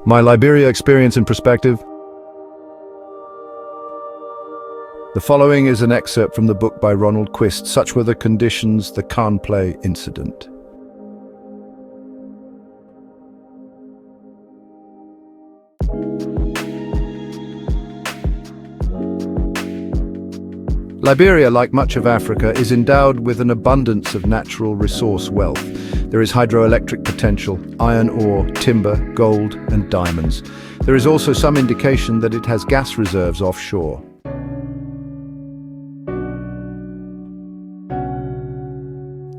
My Liberia experience in perspective. The following is an excerpt from the book by Ronald Quist, Such Were the Conditions, the Canplay Incident. Liberia, like much of Africa, is endowed with an abundance of natural resource wealth. There is hydroelectric potential, iron ore, timber, gold, and diamonds. There is also some indication that it has gas reserves offshore.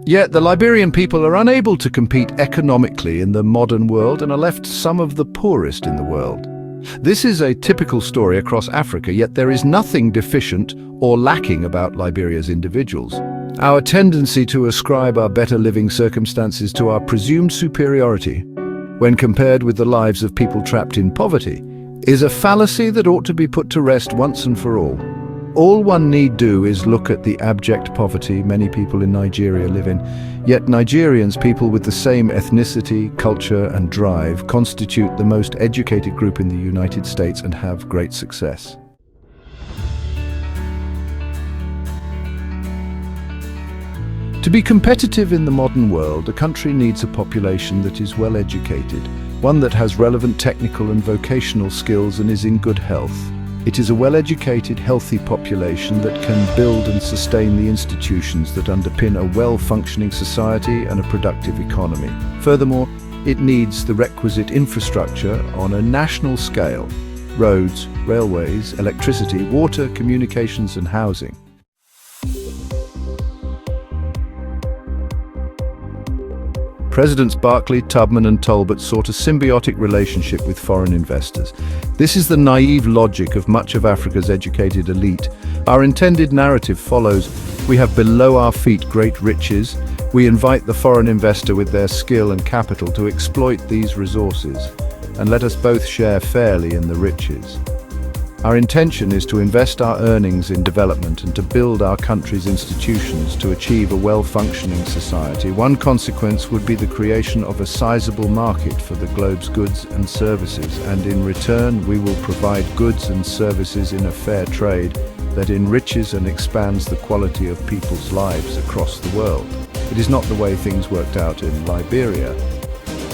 Yet the Liberian people are unable to compete economically in the modern world and are left some of the poorest in the world. This is a typical story across Africa, yet there is nothing deficient or lacking about Liberia's individuals. Our tendency to ascribe our better living circumstances to our presumed superiority, when compared with the lives of people trapped in poverty, is a fallacy that ought to be put to rest once and for all. All one need do is look at the abject poverty many people in Nigeria live in. Yet Nigerians, people with the same ethnicity, culture and drive, constitute the most educated group in the United States and have great success. To be competitive in the modern world, a country needs a population that is well educated, one that has relevant technical and vocational skills and is in good health. It is a well-educated, healthy population that can build and sustain the institutions that underpin a well-functioning society and a productive economy. Furthermore, it needs the requisite infrastructure on a national scale: roads, railways, electricity, water, communications and housing. Presidents Barclay, Tubman and Talbot sought a symbiotic relationship with foreign investors. This is the naive logic of much of Africa's educated elite. Our intended narrative follows: we have below our feet great riches. We invite the foreign investor with their skill and capital to exploit these resources, and let us both share fairly in the riches. Our intention is to invest our earnings in development and to build our country's institutions to achieve a well-functioning society. One consequence would be the creation of a sizable market for the globe's goods and services, and in return we will provide goods and services in a fair trade that enriches and expands the quality of people's lives across the world. It is not the way things worked out in Liberia.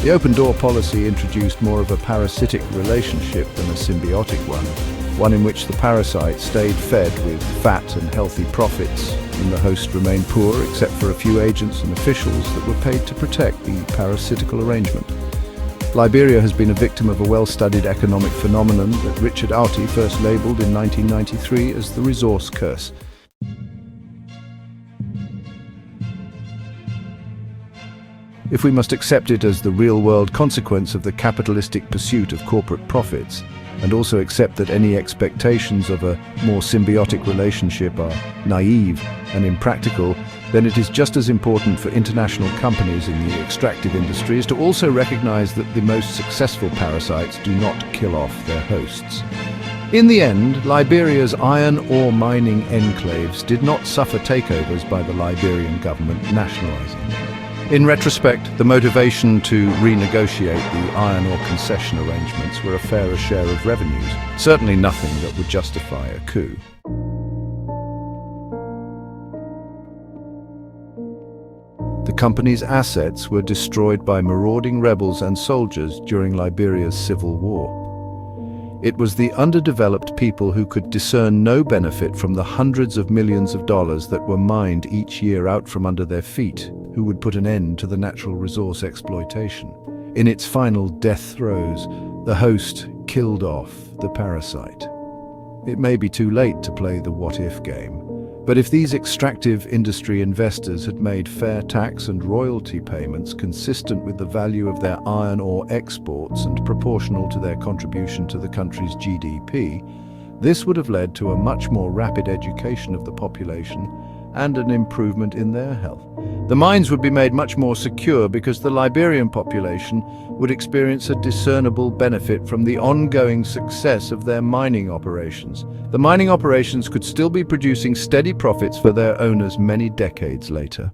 The open door policy introduced more of a parasitic relationship than a symbiotic one in which the parasite stayed fed with fat and healthy profits, and the host remained poor except for a few agents and officials that were paid to protect the parasitical arrangement. Liberia has been a victim of a well-studied economic phenomenon that Richard Auty first labelled in 1993 as the resource curse. If we must accept it as the real-world consequence of the capitalistic pursuit of corporate profits, and also accept that any expectations of a more symbiotic relationship are naive and impractical, then it is just as important for international companies in the extractive industries to also recognize that the most successful parasites do not kill off their hosts. In the end, Liberia's iron ore mining enclaves did not suffer takeovers by the Liberian government nationalizing them. In retrospect, the motivation to renegotiate the iron ore concession arrangements were a fairer share of revenues, certainly nothing that would justify a coup. The company's assets were destroyed by marauding rebels and soldiers during Liberia's civil war. It was the underdeveloped people who could discern no benefit from the hundreds of millions of dollars that were mined each year out from under their feet who would put an end to the natural resource exploitation. In its final death throes, the host killed off the parasite. It may be too late to play the what-if game, but if these extractive industry investors had made fair tax and royalty payments consistent with the value of their iron ore exports and proportional to their contribution to the country's GDP, this would have led to a much more rapid education of the population and an improvement in their health. The mines would be made much more secure because the Liberian population would experience a discernible benefit from the ongoing success of their mining operations. The mining operations could still be producing steady profits for their owners many decades later.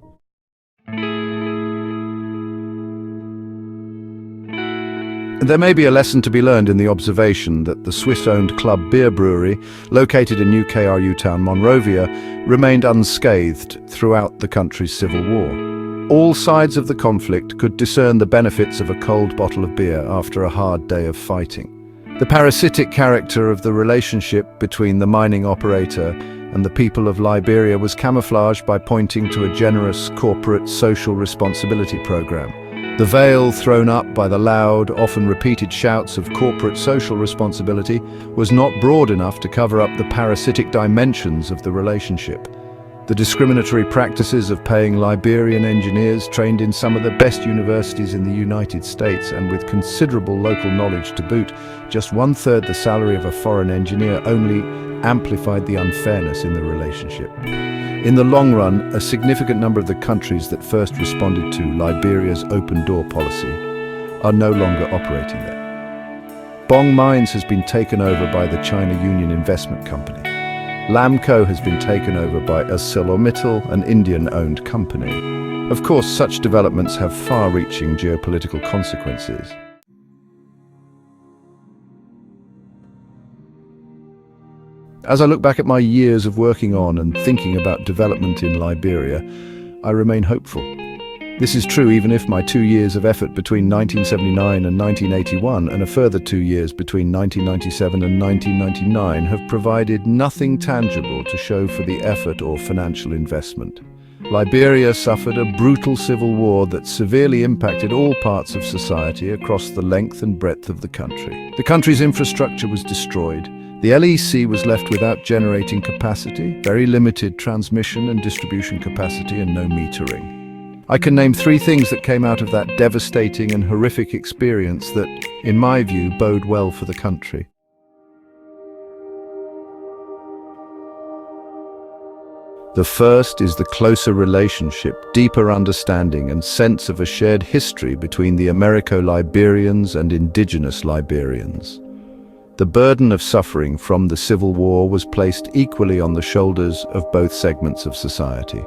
There may be a lesson to be learned in the observation that the Swiss-owned Club beer brewery, located in New KRU town Monrovia, remained unscathed throughout the country's civil war. All sides of the conflict could discern the benefits of a cold bottle of beer after a hard day of fighting. The parasitic character of the relationship between the mining operator and the people of Liberia was camouflaged by pointing to a generous corporate social responsibility program. The veil thrown up by the loud, often repeated shouts of corporate social responsibility was not broad enough to cover up the parasitic dimensions of the relationship. The discriminatory practices of paying Liberian engineers trained in some of the best universities in the United States and with considerable local knowledge to boot, just 1/3 the salary of a foreign engineer, only amplified the unfairness in the relationship. In the long run, a significant number of the countries that first responded to Liberia's open door policy are no longer operating there. Bong Mines has been taken over by the China Union Investment Company. Lamco has been taken over by ArcelorMittal, an Indian-owned company. Of course, such developments have far-reaching geopolitical consequences. As I look back at my years of working on and thinking about development in Liberia, I remain hopeful. This is true even if my 2 years of effort between 1979 and 1981 and a further 2 years between 1997 and 1999 have provided nothing tangible to show for the effort or financial investment. Liberia suffered a brutal civil war that severely impacted all parts of society across the length and breadth of the country. The country's infrastructure was destroyed. The LEC was left without generating capacity, very limited transmission and distribution capacity, and no metering. I can name 3 things that came out of that devastating and horrific experience that, in my view, bode well for the country. The first is the closer relationship, deeper understanding, and sense of a shared history between the Americo-Liberians and indigenous Liberians. The burden of suffering from the Civil War was placed equally on the shoulders of both segments of society.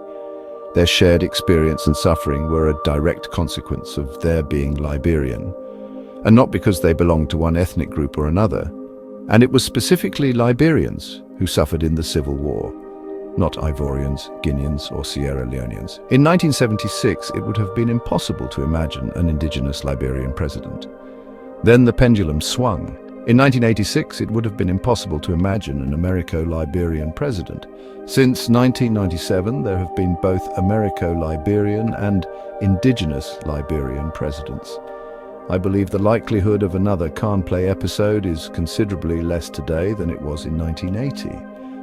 Their shared experience and suffering were a direct consequence of their being Liberian, and not because they belonged to one ethnic group or another. And it was specifically Liberians who suffered in the Civil War, not Ivorians, Guineans, or Sierra Leoneans. In 1976, it would have been impossible to imagine an indigenous Liberian president. Then the pendulum swung. In 1986, it would have been impossible to imagine an Americo-Liberian president. Since 1997, there have been both Americo-Liberian and indigenous Liberian presidents. I believe the likelihood of another Khan Play episode is considerably less today than it was in 1980.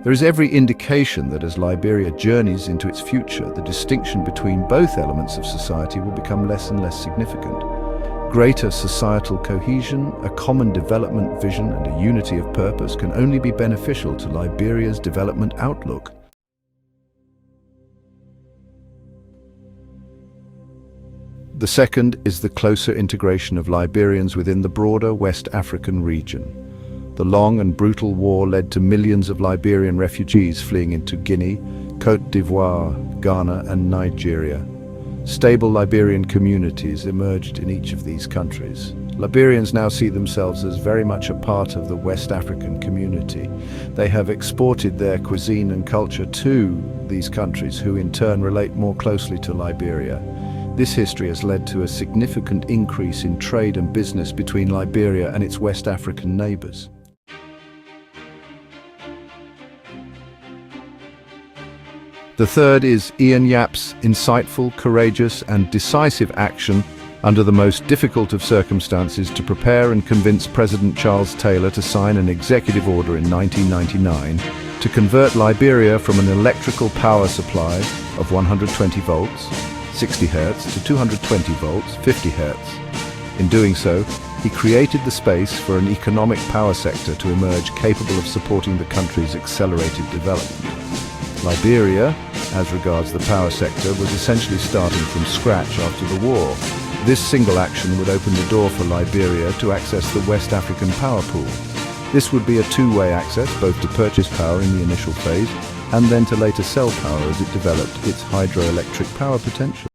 There is every indication that as Liberia journeys into its future, the distinction between both elements of society will become less and less significant. Greater societal cohesion, a common development vision, and a unity of purpose can only be beneficial to Liberia's development outlook. The second is the closer integration of Liberians within the broader West African region. The long and brutal war led to millions of Liberian refugees fleeing into Guinea, Côte d'Ivoire, Ghana, and Nigeria. Stable Liberian communities emerged in each of these countries. Liberians now see themselves as very much a part of the West African community. They have exported their cuisine and culture to these countries, who in turn relate more closely to Liberia. This history has led to a significant increase in trade and business between Liberia and its West African neighbors. The third is Ian Yap's insightful, courageous, and decisive action under the most difficult of circumstances to prepare and convince President Charles Taylor to sign an executive order in 1999 to convert Liberia from an electrical power supply of 120 volts, 60 Hz, to 220 volts, 50 Hz. In doing so, he created the space for an economic power sector to emerge capable of supporting the country's accelerated development. Liberia, as regards the power sector, was essentially starting from scratch after the war. This single action would open the door for Liberia to access the West African power pool. This would be a two-way access, both to purchase power in the initial phase and then to later sell power as it developed its hydroelectric power potential.